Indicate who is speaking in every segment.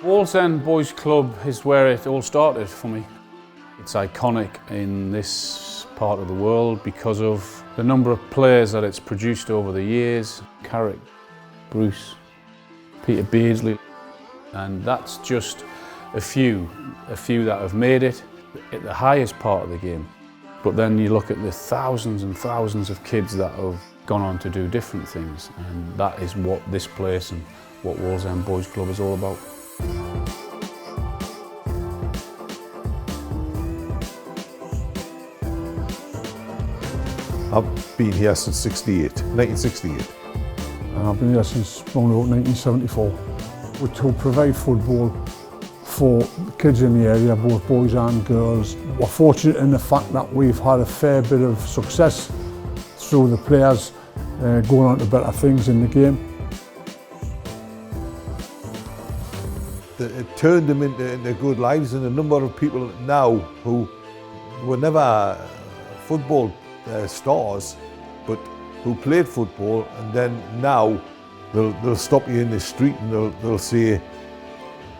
Speaker 1: Wallsend Boys Club is where it all started for me. It's iconic in this part of the world because of the number of players that it's produced over the years. Carrick, Bruce, Peter Beardsley, and that's just a few that have made it at the highest part of the game. But then you look at the thousands and thousands of kids that have gone on to do different things, and that is what this place and what Wallsend Boys Club is all about.
Speaker 2: I've been here since 1968.
Speaker 3: I've been here since around about 1974. We to provide football for kids in the area, both boys and girls. We're fortunate in the fact that we've had a fair bit of success through the players going on to better things in the game.
Speaker 2: It turned them into good lives, and a number of people now who were never football stars, but who played football, and then now they'll stop you in the street and they'll say,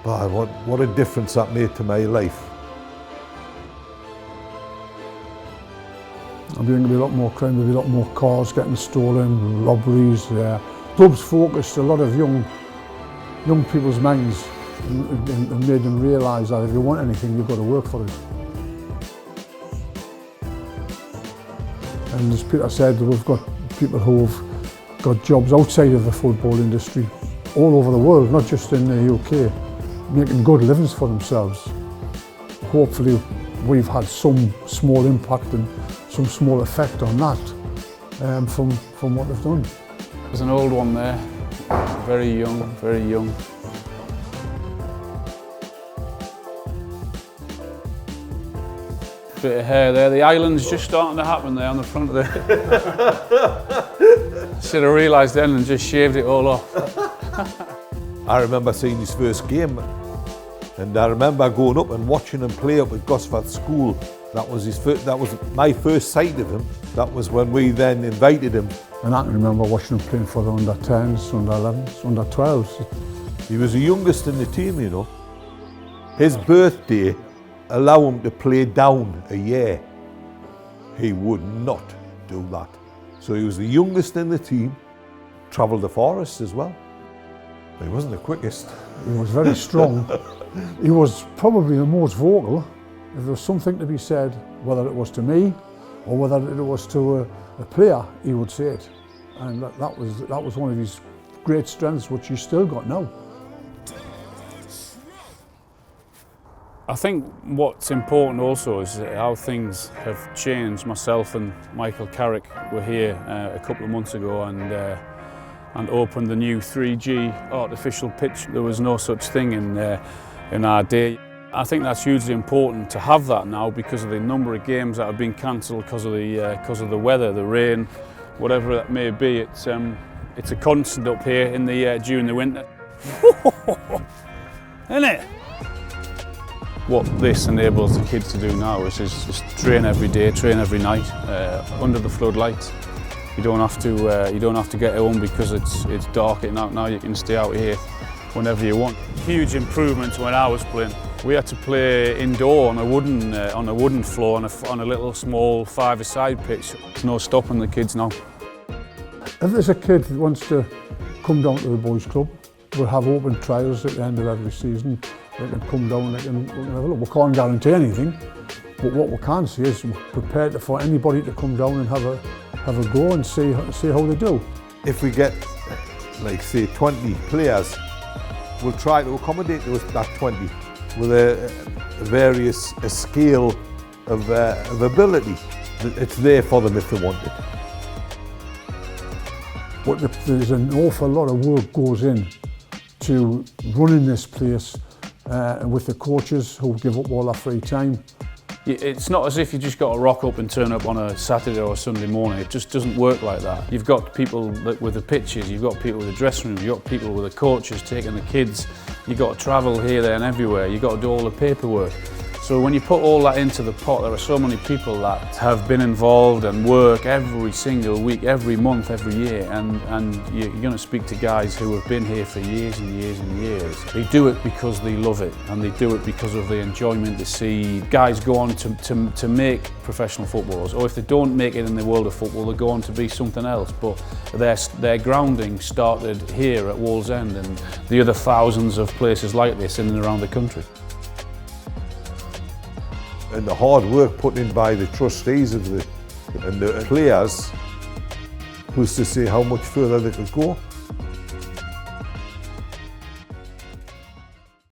Speaker 2: "Boy, what a difference that made to my life."
Speaker 3: I think there'll be a lot more crime, there'll be a lot more cars getting stolen, robberies. Clubs focused a lot of young people's minds and made them realise that if you want anything, you've got to work for it. And as Peter said, we've got people who've got jobs outside of the football industry all over the world, not just in the UK, making good livings for themselves. Hopefully we've had some small impact and some small effect on that from what they've done.
Speaker 1: There's an old one there, very young, very young. Bit of hair there. The island's just starting to happen there on the front of the... Should have realised then and just shaved it all off.
Speaker 2: I remember seeing his first game, and I remember going up and watching him play up at Gosforth School. That was my first sight of him. That was when we then invited him.
Speaker 3: And I can remember watching him playing for the under 10s, under 11s, under 12s.
Speaker 2: He was the youngest in the team, you know. His birthday allow him to play down a year. He would not do that. So he was the youngest in the team, travelled the forest as well. He wasn't the quickest.
Speaker 3: He was very strong. He was probably the most vocal. If there was something to be said, whether it was to me or whether it was to a player, he would say it. And that was one of his great strengths, which he's still got now.
Speaker 1: I think what's important also is how things have changed. Myself and Michael Carrick were here a couple of months ago and opened the new 3G artificial pitch. There was no such thing in our day. I think that's hugely important to have that now because of the number of games that have been cancelled because of the weather, the rain, whatever that may be. It's a constant up here in the during the winter. Isn't it? What this enables the kids to do now is just train every day, train every night under the floodlights. You don't have to get home because it's dark at night now. You can stay out here whenever you want. Huge improvement to when I was playing. We had to play indoor on a wooden floor on a little small five-a-side pitch. There's no stopping the kids now.
Speaker 3: If there's a kid that wants to come down to the boys' club, we'll have open trials at the end of every season. They can come down, we can have a look. We can't guarantee anything, but what we can say is we're prepared for anybody to come down and have a go and see how they do.
Speaker 2: If we get, like say, 20 players, we'll try to accommodate that 20 with a scale of ability. It's there for them if they want it.
Speaker 3: But there's an awful lot of work goes in to running this place with the coaches who give up all their free time.
Speaker 1: It's not as if you just got to rock up and turn up on a Saturday or Sunday morning. It just doesn't work like that. You've got people with the pitches, you've got people with the dressing room, you've got people with the coaches taking the kids. You've got to travel here, there and everywhere. You've got to do all the paperwork. So when you put all that into the pot, there are so many people that have been involved and work every single week, every month, every year, and you're going to speak to guys who have been here for years and years and years. They do it because they love it, and they do it because of the enjoyment they see. Guys go on to make professional footballers, or if they don't make it in the world of football, they go on to be something else. But their grounding started here at Wallsend and the other thousands of places like this in and around the country.
Speaker 2: And the hard work put in by the trustees of and the players, who's to say how much further they could go.